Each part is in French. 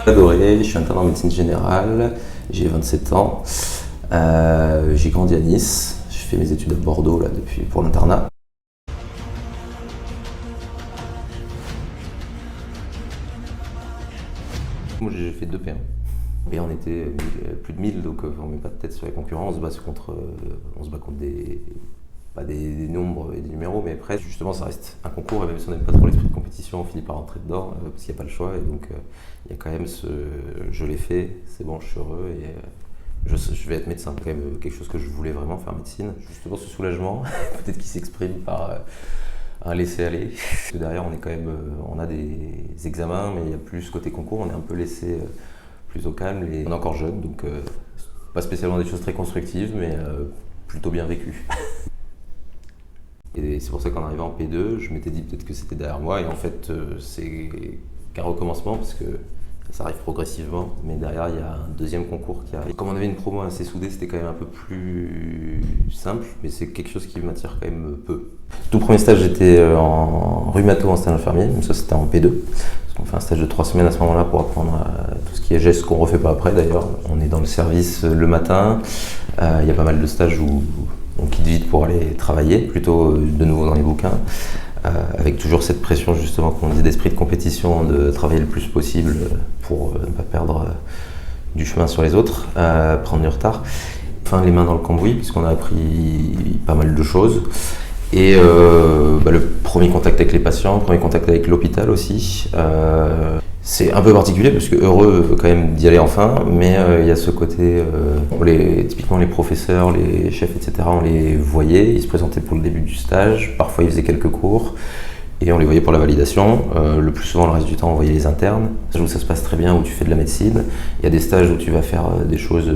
Adoré, je suis interne en médecine générale, j'ai 27 ans, j'ai grandi à Nice, je fais mes études à Bordeaux là, pour l'internat. Moi j'ai fait 2 P1 et on était plus de 1000, donc on met pas de tête sur les concurrents, on se bat contre pas des nombres et des numéros, mais après justement ça reste un concours, et même si on n'aime pas trop l'esprit de compétition, on finit par rentrer dedans parce qu'il n'y a pas le choix, et donc il y a quand même je l'ai fait, c'est bon, je suis heureux, et je vais être médecin. C'est quand même quelque chose que je voulais vraiment faire, médecine. Justement ce soulagement, peut-être qu'il s'exprime par un laisser-aller. Parce que derrière on est quand même, on a des examens, mais il y a plus côté concours, on est un peu laissé plus au calme, et on est encore jeune, donc pas spécialement des choses très constructives, mais plutôt bien vécues. Et c'est pour ça qu'en arrivant en P2, je m'étais dit peut-être que c'était derrière moi, et en fait c'est qu'un recommencement, parce que ça arrive progressivement, mais derrière il y a un deuxième concours qui arrive. Comme on avait une promo assez soudée, c'était quand même un peu plus simple, mais c'est quelque chose qui m'attire quand même peu. Tout premier stage, j'étais en rhumato en stage infirmier, donc ça c'était en P2. Parce qu'on fait un stage de 3 semaines à ce moment-là pour apprendre tout ce qui est gestes qu'on refait pas après d'ailleurs. On est dans le service le matin, il y a pas mal de stages où on quitte vite pour aller travailler, plutôt de nouveau dans les bouquins. Avec toujours cette pression justement qu'on disait d'esprit de compétition, de travailler le plus possible pour ne pas perdre du chemin sur les autres, prendre du retard. Enfin, les mains dans le cambouis, puisqu'on a appris pas mal de choses. Et le premier contact avec les patients, premier contact avec l'hôpital aussi. C'est un peu particulier parce que heureux quand même d'y aller enfin, mais il y a ce côté, typiquement les professeurs, les chefs, etc., on les voyait, ils se présentaient pour le début du stage, parfois ils faisaient quelques cours, et on les voyait pour la validation. Le plus souvent, le reste du temps, on voyait les internes. Où ça se passe très bien, où tu fais de la médecine. Il y a des stages où tu vas faire des choses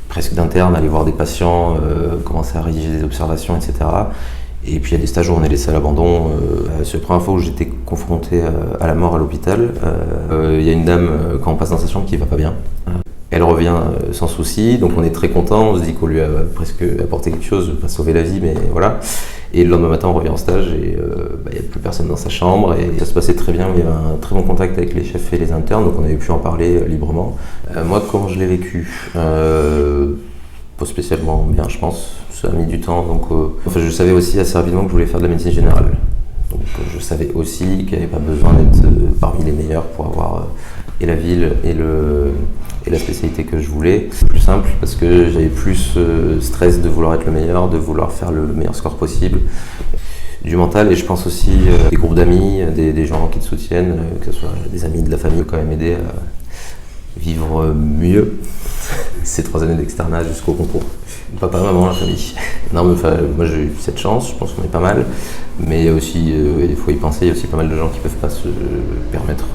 presque d'interne, aller voir des patients, commencer à rédiger des observations, etc. Et puis il y a des stages où on est laissé à l'abandon. C'est la première fois où j'étais confronté à la mort à l'hôpital. Il y a une dame, quand on passe dans sa chambre, qui va pas bien. Elle revient sans souci, donc on est très content, on se dit qu'on lui a presque apporté quelque chose, pas sauver la vie, mais voilà. Et le lendemain matin, on revient en stage et il n'y a plus personne dans sa chambre, et ça se passait très bien, il y avait un très bon contact avec les chefs et les internes, donc on avait pu en parler librement. Moi, comment je l'ai vécu, pas spécialement bien, je pense. Ça a mis du temps, donc je savais aussi assez rapidement que je voulais faire de la médecine générale. Donc je savais aussi qu'il n'y avait pas besoin d'être parmi les meilleurs pour avoir et la ville et la spécialité que je voulais. C'est plus simple parce que j'avais plus stress de vouloir être le meilleur, de vouloir faire le meilleur score possible. Du mental, et je pense aussi des groupes d'amis, des gens qui te soutiennent, que ce soit des amis de la famille, quand même aider à vivre mieux ces 3 années d'externat jusqu'au concours. Papa, maman, la famille. Non, mais moi j'ai eu cette chance, je pense qu'on est pas mal, mais il y a aussi, il faut y penser, il y a aussi pas mal de gens qui peuvent pas se permettre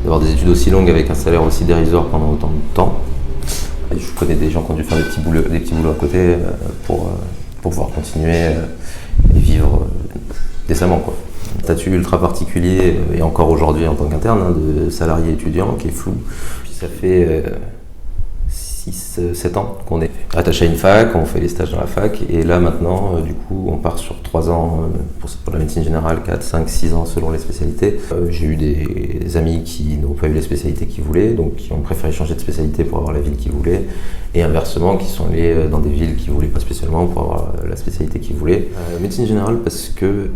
d'avoir des études aussi longues avec un salaire aussi dérisoire pendant autant de temps. Et je connais des gens qui ont dû faire des petits boulots à côté pour pouvoir continuer et vivre décemment, quoi. Un statut ultra particulier, et encore aujourd'hui en tant qu'interne, de salarié étudiant qui est flou. Puis ça fait 6-7 ans qu'on est attaché à une fac, on fait les stages dans la fac, et là maintenant, du coup, on part sur 3 ans pour la médecine générale, 4, 5, 6 ans selon les spécialités. J'ai eu des amis qui n'ont pas eu les spécialités qu'ils voulaient, donc qui ont préféré changer de spécialité pour avoir la ville qu'ils voulaient, et inversement, qui sont allés dans des villes qu'ils ne voulaient pas spécialement pour avoir la spécialité qu'ils voulaient. Médecine générale parce que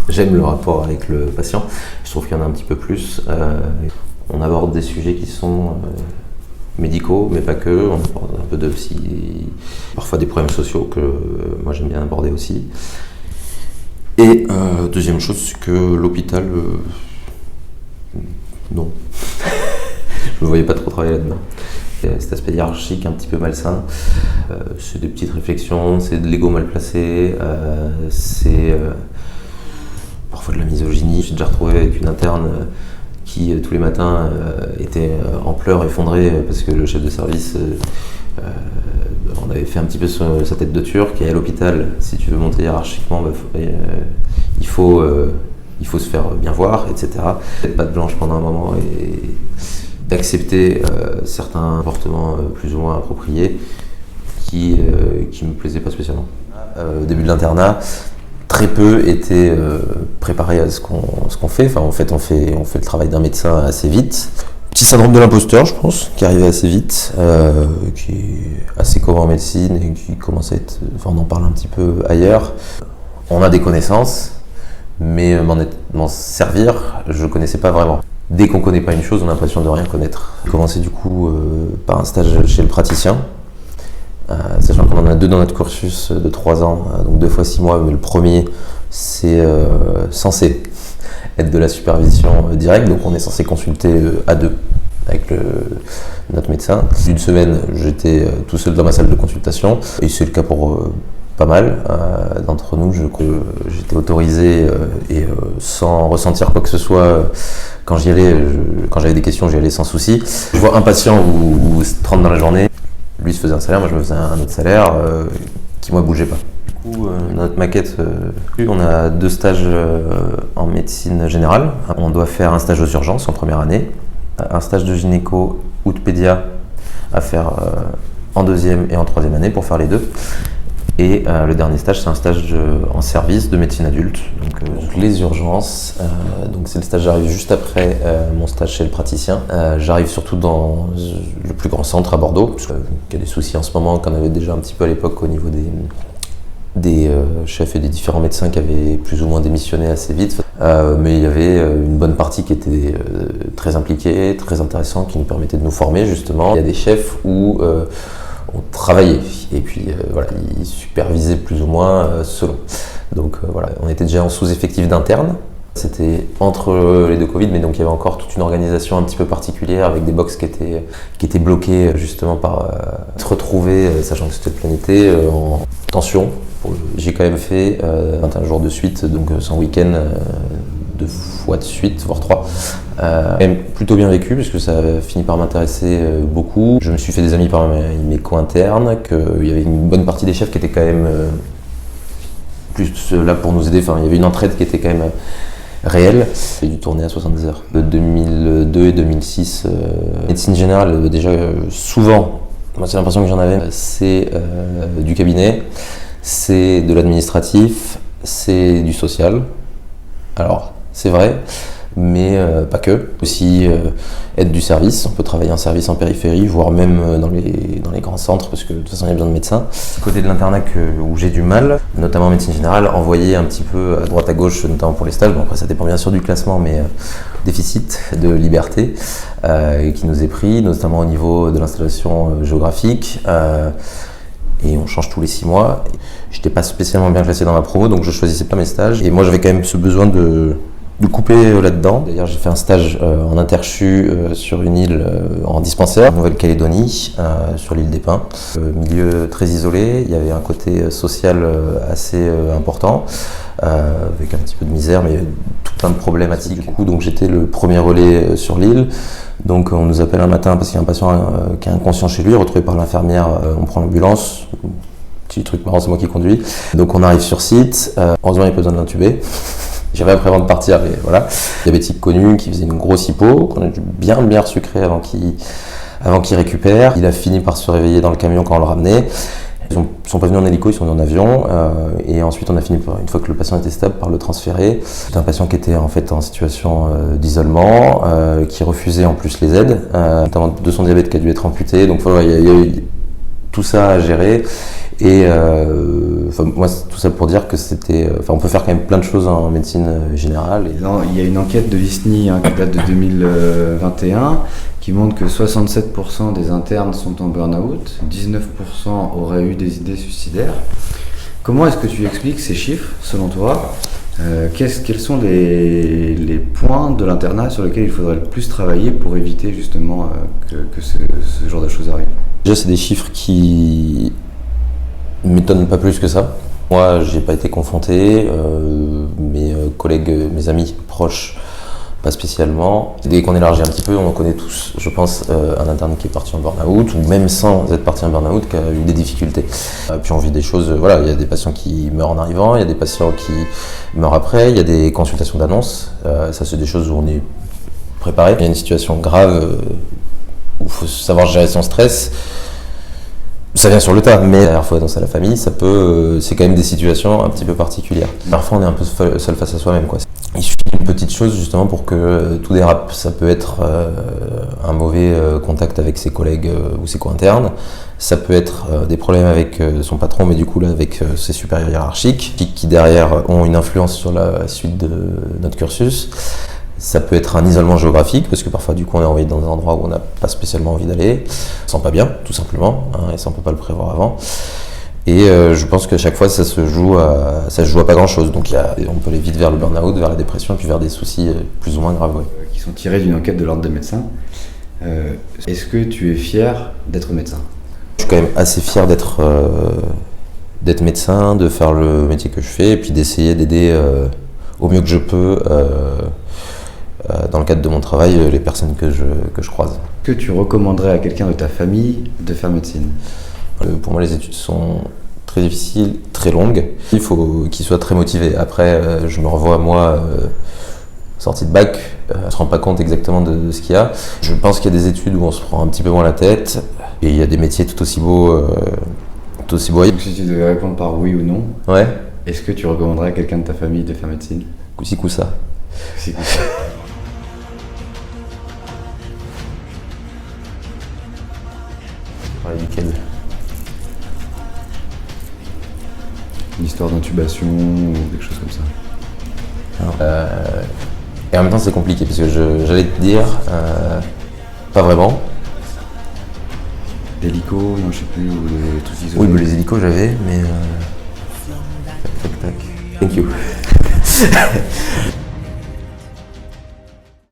j'aime le rapport avec le patient, je trouve qu'il y en a un petit peu plus. On aborde des sujets qui sont médicaux, mais pas que, on aborde un peu de psy, parfois des problèmes sociaux que moi j'aime bien aborder aussi. Et deuxième chose, c'est que l'hôpital, non. Je me voyais pas trop travailler là-dedans. Cet aspect hiérarchique un petit peu malsain, c'est des petites réflexions, c'est de l'ego mal placé, c'est parfois de la misogynie. J'ai déjà retrouvé avec une interne qui tous les matins était en pleurs, effondrée, parce que le chef de service, on avait fait un petit peu sa tête de turc, et à l'hôpital, si tu veux monter hiérarchiquement, il faut se faire bien voir, etc. Être patte blanche pendant un moment, et d'accepter certains comportements plus ou moins appropriés qui me plaisaient pas spécialement. Au début de l'internat, très peu étaient préparés à ce qu'on fait. Enfin, en fait, on fait le travail d'un médecin assez vite. Petit petit syndrome de l'imposteur, je pense, qui arrivait assez vite, qui est assez commun en médecine et qui commence à être... Enfin, on en parle un petit peu ailleurs. On a des connaissances, mais m'en servir, je ne connaissais pas vraiment. Dès qu'on ne connaît pas une chose, on a l'impression de rien connaître. J'ai commencé du coup par un stage chez le praticien, sachant qu'on en a 2 dans notre cursus de 3 ans, donc 2 fois 6 mois, mais le premier, c'est censé être de la supervision directe, donc on est censé consulter à 2 avec notre médecin. Une semaine, j'étais tout seul dans ma salle de consultation, et c'est le cas pour pas mal d'entre nous. J'étais autorisé et sans ressentir quoi que ce soit. Quand j'y allais, quand j'avais des questions, j'y allais sans souci. Je vois un patient ou 30 dans la journée, lui se faisait un salaire, moi je me faisais un autre salaire qui moi bougeait pas. Du coup, notre maquette, on a 2 stages en médecine générale. On doit faire un stage aux urgences en première année, un stage de gynéco ou de pédia à faire en 2e et en 3e année pour faire les 2. Et le dernier stage, c'est un stage en service de médecine adulte, donc les urgences. Donc c'est le stage, j'arrive juste après mon stage chez le praticien. J'arrive surtout dans le plus grand centre à Bordeaux, parce qu'il y a des soucis en ce moment, qu'on avait déjà un petit peu à l'époque au niveau des chefs et des différents médecins qui avaient plus ou moins démissionné assez vite. Mais il y avait une bonne partie qui était très impliquée, très intéressante, qui nous permettait de nous former justement. Il y a des chefs où on travaillait et puis voilà, ils supervisaient plus ou moins selon. Donc voilà, on était déjà en sous-effectif d'internes. C'était entre les 2 Covid, mais donc il y avait encore toute une organisation un petit peu particulière avec des box qui étaient bloquées justement par se retrouver, sachant que c'était de plein été, en tension. J'ai quand même fait 21 jours de suite, donc sans week-end, 2 fois de suite, voire 3. Même plutôt bien vécu, puisque ça a fini par m'intéresser beaucoup. Je me suis fait des amis par mes co-internes, qu'il y avait une bonne partie des chefs qui étaient quand même plus là pour nous aider. Enfin, il y avait une entraide qui était quand même réelle. J'ai dû tourner à 70 heures. De 2002 et 2006, médecine générale, déjà souvent, moi c'est l'impression que j'en avais, c'est du cabinet, c'est de l'administratif, c'est du social. Alors, c'est vrai, mais pas que. Aussi être du service, on peut travailler en service en périphérie, voire même dans les grands centres, parce que de toute façon il y a besoin de médecins. Côté de l'internat où j'ai du mal, notamment en médecine générale, envoyer un petit peu à droite à gauche, notamment pour les stages. Bon, après ça dépend bien sûr du classement, mais déficit de liberté qui nous est pris, notamment au niveau de l'installation géographique. Et on change tous les 6 mois. J'étais pas spécialement bien classé dans ma promo, donc je choisissais pas mes stages. Et moi j'avais quand même ce besoin de couper là-dedans. D'ailleurs j'ai fait un stage en interchu sur une île en dispensaire, en Nouvelle-Calédonie, sur l'île des Pins. Milieu très isolé, il y avait un côté social assez important, avec un petit peu de misère, mais tout plein de problématiques. Du coup, donc j'étais le premier relais sur l'île. Donc on nous appelle un matin parce qu'il y a un patient qui est inconscient chez lui, retrouvé par l'infirmière, on prend l'ambulance. Petit truc marrant, c'est moi qui conduis. Donc on arrive sur site, heureusement il n'y a pas besoin de l'intuber. J'avais après avant de partir, mais voilà. Diabétique connu qui faisait une grosse hypo, qu'on a dû bien sucrer avant qu'il récupère. Il a fini par se réveiller dans le camion quand on le ramenait. Ils ne sont pas venus en hélico, ils sont venus en avion. Et ensuite, on a fini, une fois que le patient était stable, par le transférer. C'était un patient qui était en fait en situation d'isolement, qui refusait en plus les aides, notamment de son diabète qui a dû être amputé. Donc voilà, il y a eu tout ça à gérer. Et moi, tout ça pour dire que on peut faire quand même plein de choses en médecine générale. Il y a une enquête de l'ISNI qui date de 2021 qui montre que 67% des internes sont en burn-out, 19% auraient eu des idées suicidaires. Comment est-ce que tu expliques ces chiffres, selon toi ? Quels sont les points de l'internat sur lesquels il faudrait le plus travailler pour éviter justement que ce genre de choses arrivent ? Déjà, c'est des chiffres qui m'étonnent pas plus que ça. Moi, j'ai pas été confronté, mes collègues, mes amis proches, pas spécialement. Dès qu'on élargit un petit peu, on en connaît tous, je pense, un interne qui est parti en burn-out, ou même sans être parti en burn-out, qui a eu des difficultés. Puis on vit des choses, voilà, il y a des patients qui meurent en arrivant, il y a des patients qui meurent après, il y a des consultations d'annonce. Ça, c'est des choses où on est préparé. Il y a une situation grave où il faut savoir gérer son stress. Ça vient sur le tas, mais la dernière fois dans la famille, c'est quand même des situations un petit peu particulières. Parfois, on est un peu seul face à soi-même, quoi. Il suffit d'une petite chose justement pour que tout dérape. Ça peut être un mauvais contact avec ses collègues ou ses co-internes. Ça peut être des problèmes avec son patron, mais du coup là avec ses supérieurs hiérarchiques, qui derrière ont une influence sur la suite de notre cursus. Ça peut être un isolement géographique, parce que parfois du coup on est envoyé dans un endroit où on n'a pas spécialement envie d'aller. On se sent pas bien, tout simplement, hein, et ça on peut pas le prévoir avant. Et je pense qu'à chaque fois ça se joue à pas grand chose. Donc on peut aller vite vers le burn-out, vers la dépression, puis vers des soucis plus ou moins graves. Ouais. Qui sont tirés d'une enquête de l'Ordre des médecins. Est-ce que tu es fier d'être médecin ? Je suis quand même assez fier d'être médecin, de faire le métier que je fais, et puis d'essayer d'aider au mieux que je peux dans le cadre de mon travail les personnes que je croise. Est-ce que tu recommanderais à quelqu'un de ta famille de faire médecine ? Pour moi, les études sont très difficiles, très longues. Il faut qu'il soit très motivé. Après, je me revois, moi, sortie de bac, on ne se rend pas compte exactement de ce qu'il y a. Je pense qu'il y a des études où on se prend un petit peu moins la tête, et il y a des métiers tout aussi beaux. Donc si tu devais répondre par oui ou non, ouais. Est-ce que tu recommanderais à quelqu'un de ta famille de faire médecine ? Coup-ci, coup-ça. Parler duquel ? Une histoire d'intubation ou quelque chose comme ça. Et en même temps, c'est compliqué parce que j'allais te dire, pas vraiment. L'hélico, non, je sais plus, ou les trucs isolés. Oui, mais les hélicos j'avais, mais. Tac. Thank you.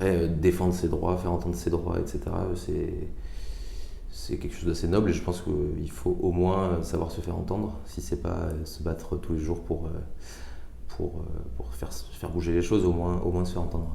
Après, défendre ses droits, faire entendre ses droits, etc., c'est quelque chose d'assez noble, et je pense qu'il faut au moins savoir se faire entendre, si c'est pas se battre tous les jours pour faire bouger les choses, au moins se faire entendre.